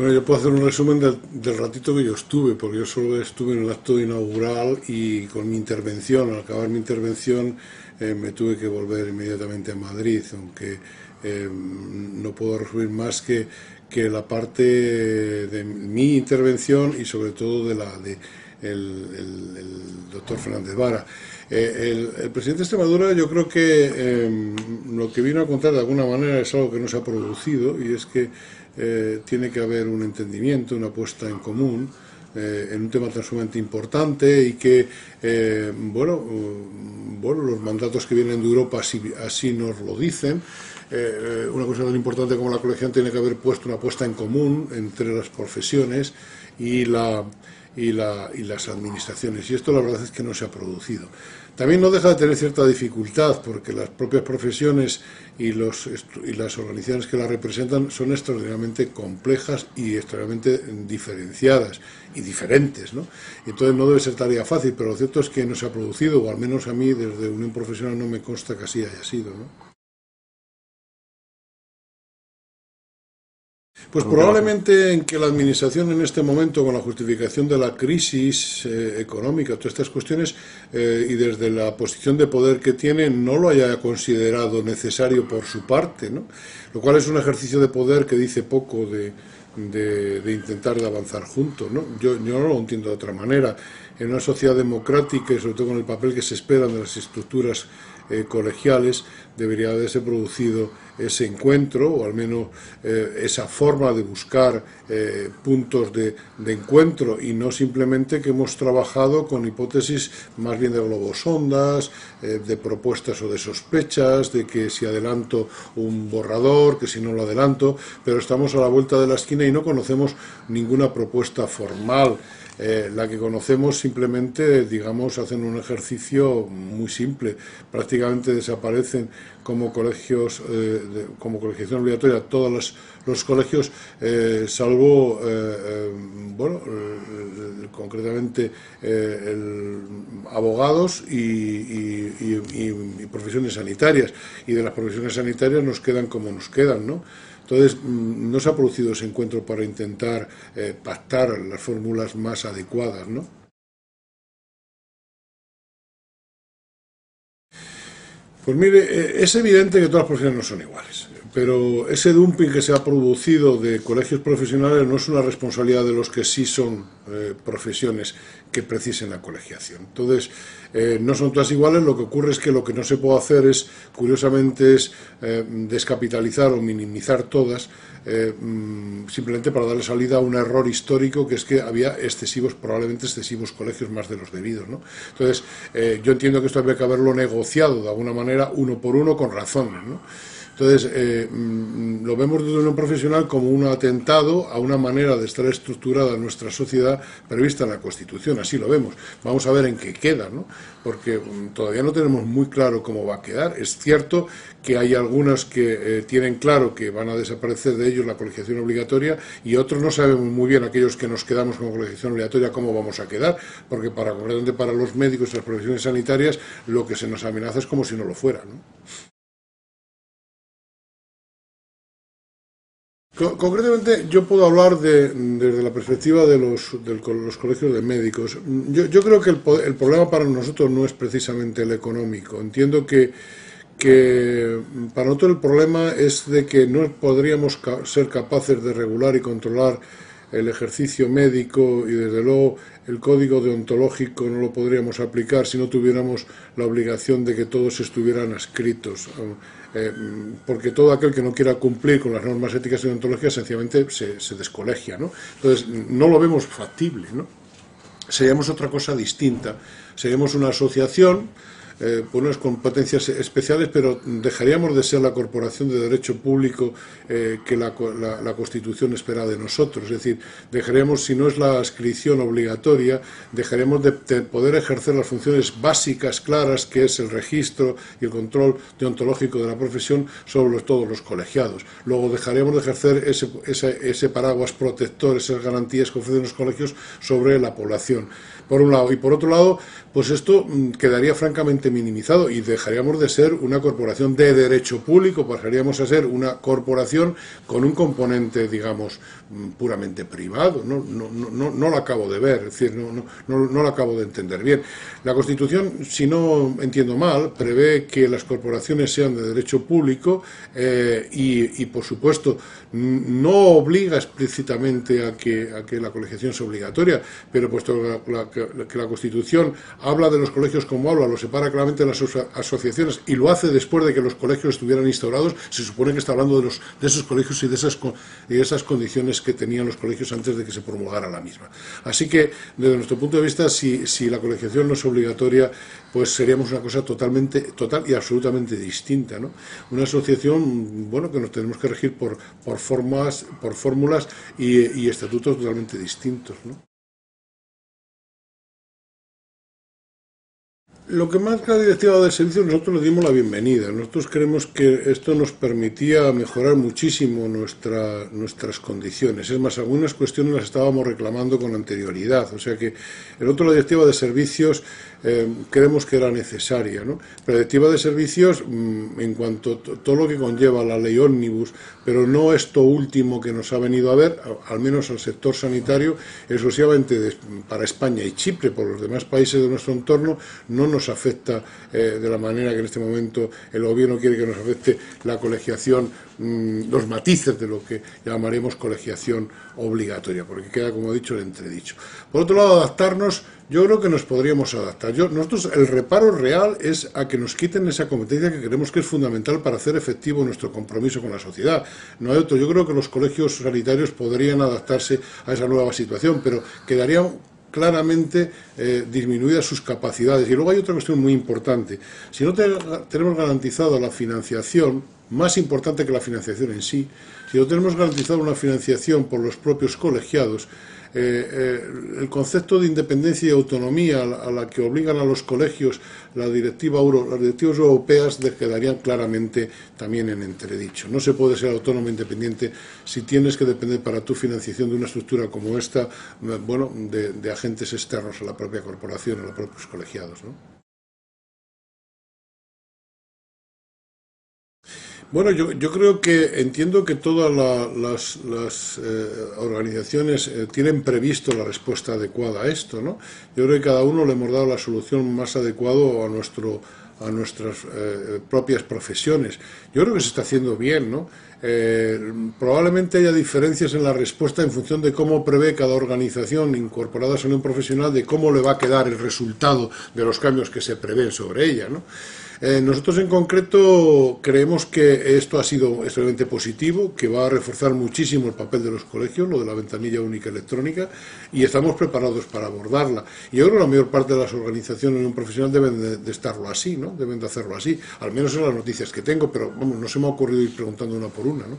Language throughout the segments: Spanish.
Bueno, yo puedo hacer un resumen del ratito que yo estuve, porque yo solo estuve en el acto inaugural y con mi intervención, al acabar mi intervención, me tuve que volver inmediatamente a Madrid, aunque no puedo resumir más que la parte de mi intervención y sobre todo de la de el doctor Fernández Vara. El presidente de Extremadura, yo creo que lo que vino a contar de alguna manera es algo que no se ha producido, y es que tiene que haber un entendimiento, una puesta en común en un tema tan sumamente importante, y que los mandatos que vienen de Europa así nos lo dicen. Una cosa tan importante como la colegiación tiene que haber puesto una puesta en común entre las profesiones y las administraciones, y esto la verdad es que no se ha producido. También no deja de tener cierta dificultad, porque las propias profesiones y las organizaciones que las representan son extraordinariamente complejas y extraordinariamente diferenciadas y diferentes, ¿no? Entonces no debe ser tarea fácil, pero lo cierto es que no se ha producido, o al menos a mí desde Unión Profesional no me consta que así haya sido, ¿no? Pues probablemente en que la Administración en este momento, con la justificación de la crisis económica, todas estas cuestiones, y desde la posición de poder que tiene, no lo haya considerado necesario por su parte, ¿no? Lo cual es un ejercicio de poder que dice poco de intentar de avanzar juntos, ¿no? Yo no lo entiendo de otra manera. En una sociedad democrática, y sobre todo con el papel que se espera de las estructuras colegiales, debería haberse producido ese encuentro, o al menos esa forma de buscar puntos de encuentro, y no simplemente que hemos trabajado con hipótesis más bien de globosondas, de propuestas o de sospechas, de que si adelanto un borrador, que si no lo adelanto, pero estamos a la vuelta de la esquina y no conocemos ninguna propuesta formal. La que conocemos simplemente, digamos, hacen un ejercicio muy simple. Prácticamente desaparecen como colegios, como colegiación obligatoria todos los colegios, salvo, concretamente, abogados y profesiones sanitarias. Y de las profesiones sanitarias nos quedan como nos quedan, ¿no? Entonces, no se ha producido ese encuentro para intentar pactar las fórmulas más adecuadas, ¿no? Pues mire, es evidente que todas las profesiones no son iguales, pero ese dumping que se ha producido de colegios profesionales no es una responsabilidad de los que sí son profesiones que precisen la colegiación. Entonces, no son todas iguales. Lo que ocurre es que lo que no se puede hacer es, curiosamente, descapitalizar o minimizar todas, simplemente para darle salida a un error histórico, que es que había probablemente excesivos colegios, más de los debidos, ¿no? Entonces, yo entiendo que esto habría que haberlo negociado de alguna manera, uno por uno, con razones, ¿no? Entonces, lo vemos desde un profesional como un atentado a una manera de estar estructurada nuestra sociedad prevista en la Constitución. Así lo vemos. Vamos a ver en qué queda, ¿no? Porque todavía no tenemos muy claro cómo va a quedar. Es cierto que hay algunos que tienen claro que van a desaparecer de ellos la colegiación obligatoria, y otros no sabemos muy bien, aquellos que nos quedamos con colegiación obligatoria, cómo vamos a quedar, porque concretamente para los médicos y las profesiones sanitarias lo que se nos amenaza es como si no lo fuera, ¿no? Concretamente, yo puedo hablar desde la perspectiva de los colegios de médicos. Yo creo que el problema para nosotros no es precisamente el económico. Entiendo que para nosotros el problema es de que no podríamos ser capaces de regular y controlar el ejercicio médico, y desde luego el código deontológico no lo podríamos aplicar si no tuviéramos la obligación de que todos estuvieran adscritos, porque todo aquel que no quiera cumplir con las normas éticas y deontológicas sencillamente se descolegia, ¿no? Entonces no lo vemos factible, ¿no? Seríamos otra cosa distinta, seríamos una asociación por unas competencias especiales, pero dejaríamos de ser la corporación de derecho público que la Constitución espera de nosotros. Es decir, dejaríamos, si no es la adscripción obligatoria, dejaríamos de poder ejercer las funciones básicas claras, que es el registro y el control deontológico de la profesión sobre todos los colegiados. Luego dejaríamos de ejercer ese paraguas protector, esas garantías que ofrecen los colegios sobre la población, por un lado. Y por otro lado, pues esto quedaría francamente totalmente minimizado y dejaríamos de ser una corporación de derecho público, pasaríamos a ser una corporación con un componente, digamos, puramente privado. No lo acabo de ver, es decir, no lo acabo de entender bien. La Constitución, si no entiendo mal, prevé que las corporaciones sean de derecho público y, por supuesto, no obliga explícitamente a que la colegiación sea obligatoria, pero puesto que la Constitución habla de los colegios como habla, lo separa claramente de las asociaciones y lo hace después de que los colegios estuvieran instaurados, se supone que está hablando de esos colegios y de esas condiciones que tenían los colegios antes de que se promulgara la misma. Así que, desde nuestro punto de vista, si la colegiación no es obligatoria, pues seríamos una cosa total y absolutamente distinta, ¿no? Una asociación, bueno, que nos tenemos que regir por fórmulas y estatutos totalmente distintos, ¿no? Lo que marca la directiva de servicios, nosotros le dimos la bienvenida. Nosotros creemos que esto nos permitía mejorar muchísimo nuestras condiciones. Es más, algunas cuestiones las estábamos reclamando con anterioridad. O sea que el otro, la directiva de servicios, creemos que era necesaria, ¿no? La directiva de servicios, en cuanto a todo lo que conlleva la ley ómnibus, pero no esto último que nos ha venido a ver, al menos al sector sanitario, exclusivamente para España y Chipre, por los demás países de nuestro entorno, no nos afecta de la manera que en este momento el gobierno quiere que nos afecte la colegiación, los matices de lo que llamaremos colegiación obligatoria, porque queda, como he dicho, el entredicho. Por otro lado, adaptarnos, yo creo que nos podríamos adaptar. Nosotros, el reparo real es a que nos quiten esa competencia que creemos que es fundamental para hacer efectivo nuestro compromiso con la sociedad. No hay otro. Yo creo que los colegios sanitarios podrían adaptarse a esa nueva situación, pero quedarían claramente disminuidas sus capacidades. Y luego hay otra cuestión muy importante. Si no tenemos garantizado la financiación, más importante que la financiación en sí, si no tenemos garantizado una financiación por los propios colegiados, el concepto de independencia y autonomía a la que obligan a los colegios las directivas europeas quedarían claramente también en entredicho. No se puede ser autónomo e independiente si tienes que depender para tu financiación de una estructura como esta, bueno, de agentes externos a la propia corporación, a los propios colegiados, ¿no? Bueno, yo creo que entiendo que todas las organizaciones tienen previsto la respuesta adecuada a esto, ¿no? Yo creo que cada uno le hemos dado la solución más adecuada a nuestras propias profesiones. Yo creo que se está haciendo bien, ¿no? Probablemente haya diferencias en la respuesta en función de cómo prevé cada organización incorporada a su unión profesional, de cómo le va a quedar el resultado de los cambios que se prevén sobre ella, ¿no? Nosotros en concreto creemos que esto ha sido extremadamente positivo, que va a reforzar muchísimo el papel de los colegios, lo de la ventanilla única electrónica, y estamos preparados para abordarla. Y yo creo que la mayor parte de las organizaciones en un profesional deben de estarlo así, ¿no? Deben de hacerlo así, al menos en las noticias que tengo, pero vamos, no se me ha ocurrido ir preguntando una por una, ¿no?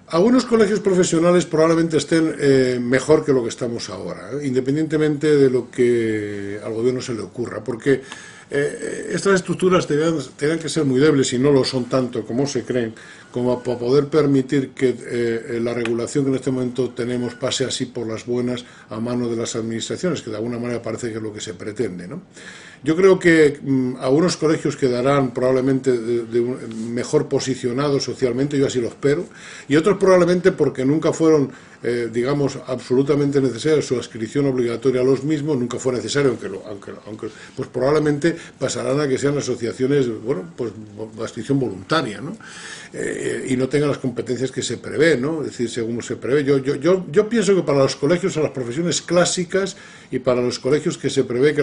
Algunos colegios profesionales probablemente estén mejor que lo que estamos ahora, independientemente de lo que al gobierno se le ocurra, porque estas estructuras tendrían que ser muy débiles y no lo son tanto como se creen, como para poder permitir que la regulación que en este momento tenemos pase así por las buenas a mano de las administraciones, que de alguna manera parece que es lo que se pretende, ¿no? Yo creo que algunos colegios quedarán probablemente mejor posicionados socialmente, yo así lo espero, y otros probablemente porque nunca fueron, digamos, absolutamente necesarios su adscripción obligatoria a los mismos, nunca fue necesario, aunque pues probablemente pasarán a que sean asociaciones, bueno, pues de adscripción voluntaria, ¿no? Y no tengan las competencias que se prevé, ¿no? Es decir, según se prevé. Yo pienso que para los colegios, a las profesiones clásicas y para los colegios que se prevé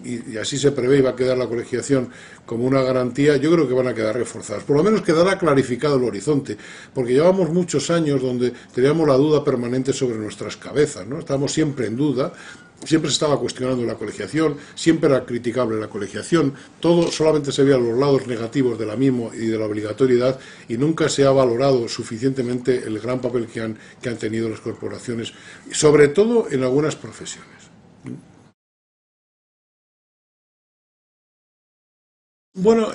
y así se prevé y va a quedar la colegiación como una garantía, yo creo que van a quedar reforzadas. Por lo menos quedará clarificado el horizonte, porque llevamos muchos años donde teníamos la duda permanente sobre nuestras cabezas, ¿no? Estábamos siempre en duda. Siempre se estaba cuestionando la colegiación, siempre era criticable la colegiación, todo solamente se veía los lados negativos de la misma y de la obligatoriedad y nunca se ha valorado suficientemente el gran papel que han tenido las corporaciones, sobre todo en algunas profesiones. Bueno,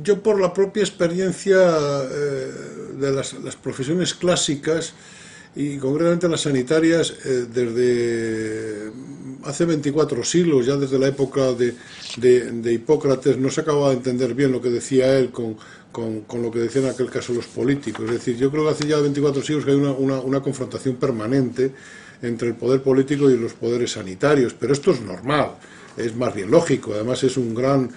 yo por la propia experiencia de las profesiones clásicas, y concretamente las sanitarias, desde hace 24 siglos, ya desde la época de Hipócrates, no se acababa de entender bien lo que decía él con lo que decían en aquel caso los políticos. Es decir, yo creo que hace ya 24 siglos que hay una confrontación permanente entre el poder político y los poderes sanitarios, pero esto es normal, es más bien lógico, además es una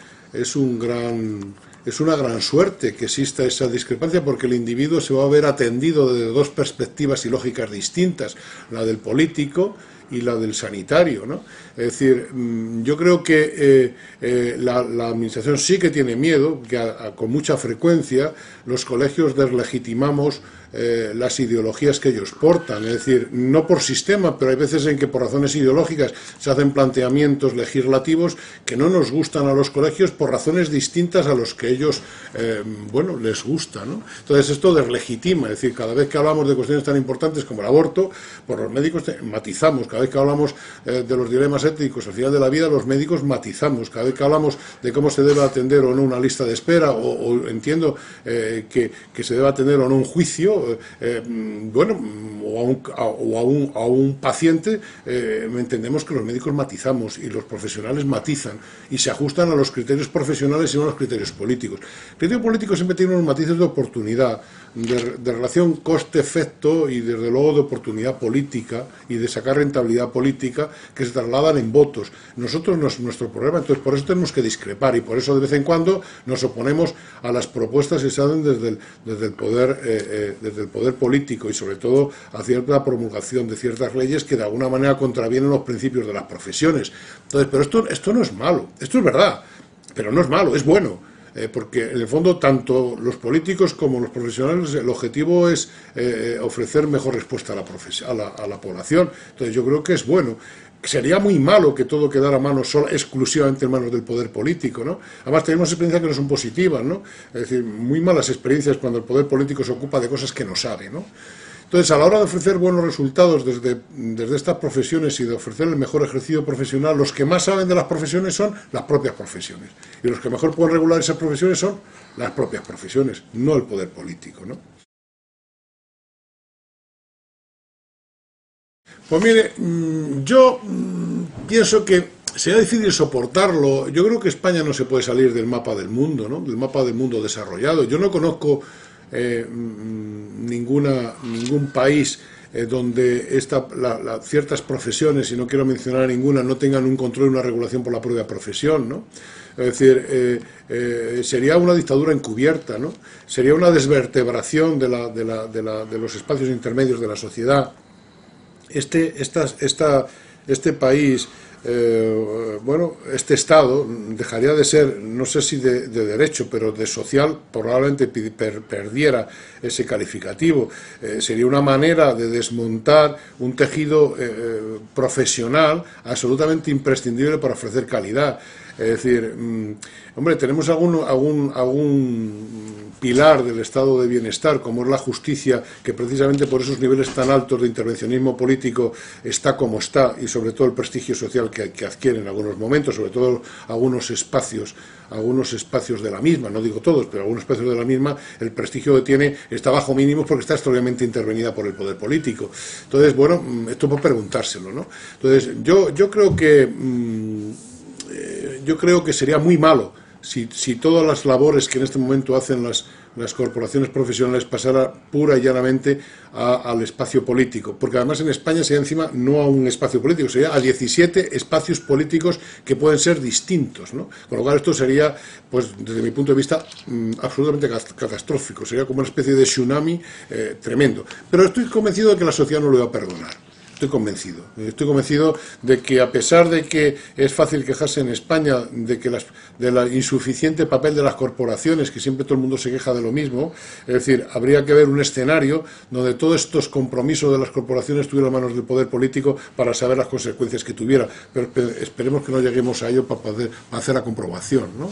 gran suerte que exista esa discrepancia, porque el individuo se va a ver atendido desde dos perspectivas y lógicas distintas, la del político y la del sanitario, ¿no? Es decir, yo creo que la administración sí que tiene miedo, que con mucha frecuencia los colegios deslegitimamos las ideologías que ellos portan, es decir, no por sistema, pero hay veces en que por razones ideológicas se hacen planteamientos legislativos que no nos gustan a los colegios por razones distintas a los que ellos, bueno, les gusta, ¿no? Entonces esto deslegitima, es decir, cada vez que hablamos de cuestiones tan importantes como el aborto, por los médicos matizamos, cada vez que hablamos de los dilemas éticos al final de la vida, los médicos matizamos, cada vez que hablamos de cómo se debe atender o no una lista de espera, o entiendo que se debe atender o no un juicio, bueno, o a un paciente, entendemos que los médicos matizamos y los profesionales matizan y se ajustan a los criterios profesionales y no a los criterios políticos. El criterio político siempre tiene unos matices de oportunidad, de relación coste-efecto y desde luego de oportunidad política y de sacar rentabilidad política que se trasladan en votos. Nosotros no es nuestro problema, entonces por eso tenemos que discrepar y por eso de vez en cuando nos oponemos a las propuestas que se hacen desde el poder político y sobre todo a cierta promulgación de ciertas leyes que de alguna manera contravienen los principios de las profesiones. Entonces, pero esto no es malo, esto es verdad, pero no es malo, es bueno. Porque en el fondo tanto los políticos como los profesionales el objetivo es ofrecer mejor respuesta a la población. Entonces yo creo que es bueno. Sería muy malo que todo quedara exclusivamente en manos del poder político, ¿no? Además tenemos experiencias que no son positivas, ¿no? Es decir, muy malas experiencias cuando el poder político se ocupa de cosas que no sabe, ¿no? Entonces, a la hora de ofrecer buenos resultados desde estas profesiones y de ofrecer el mejor ejercicio profesional, los que más saben de las profesiones son las propias profesiones. Y los que mejor pueden regular esas profesiones son las propias profesiones, no el poder político, ¿no? Pues mire, yo pienso que será difícil soportarlo. Yo creo que España no se puede salir del mapa del mundo, ¿no? Del mapa del mundo desarrollado. Yo no conozco ningún país donde ciertas profesiones, y no quiero mencionar ninguna, no tengan un control y una regulación por la propia profesión, ¿no? Es decir, sería una dictadura encubierta, ¿no? Sería una desvertebración de los espacios intermedios de la sociedad. Este país, bueno, este Estado dejaría de ser, no sé si de derecho, pero de social, probablemente perdiera ese calificativo. Sería una manera de desmontar un tejido profesional absolutamente imprescindible para ofrecer calidad. Es decir, hombre, tenemos algún pilar del estado de bienestar, como es la justicia, que precisamente por esos niveles tan altos de intervencionismo político está como está, y sobre todo el prestigio social que adquiere en algunos momentos, sobre todo algunos espacios de la misma, no digo todos, pero algunos espacios de la misma, el prestigio que tiene está bajo mínimos porque está extraordinariamente intervenida por el poder político. Entonces, bueno, esto por preguntárselo, ¿no? Entonces, yo creo que sería muy malo si todas las labores que en este momento hacen las corporaciones profesionales pasara pura y llanamente al espacio político, porque además en España sería encima no a un espacio político, sería a 17 espacios políticos que pueden ser distintos, ¿no? Con lo cual esto sería, pues desde mi punto de vista, absolutamente catastrófico, sería como una especie de tsunami tremendo. Pero estoy convencido de que la sociedad no lo va a perdonar. Estoy convencido de que a pesar de que es fácil quejarse en España del insuficiente papel de las corporaciones, que siempre todo el mundo se queja de lo mismo, es decir, habría que ver un escenario donde todos estos compromisos de las corporaciones estuvieran en manos del poder político para saber las consecuencias que tuviera, pero esperemos que no lleguemos a ello para poder hacer la comprobación, ¿no?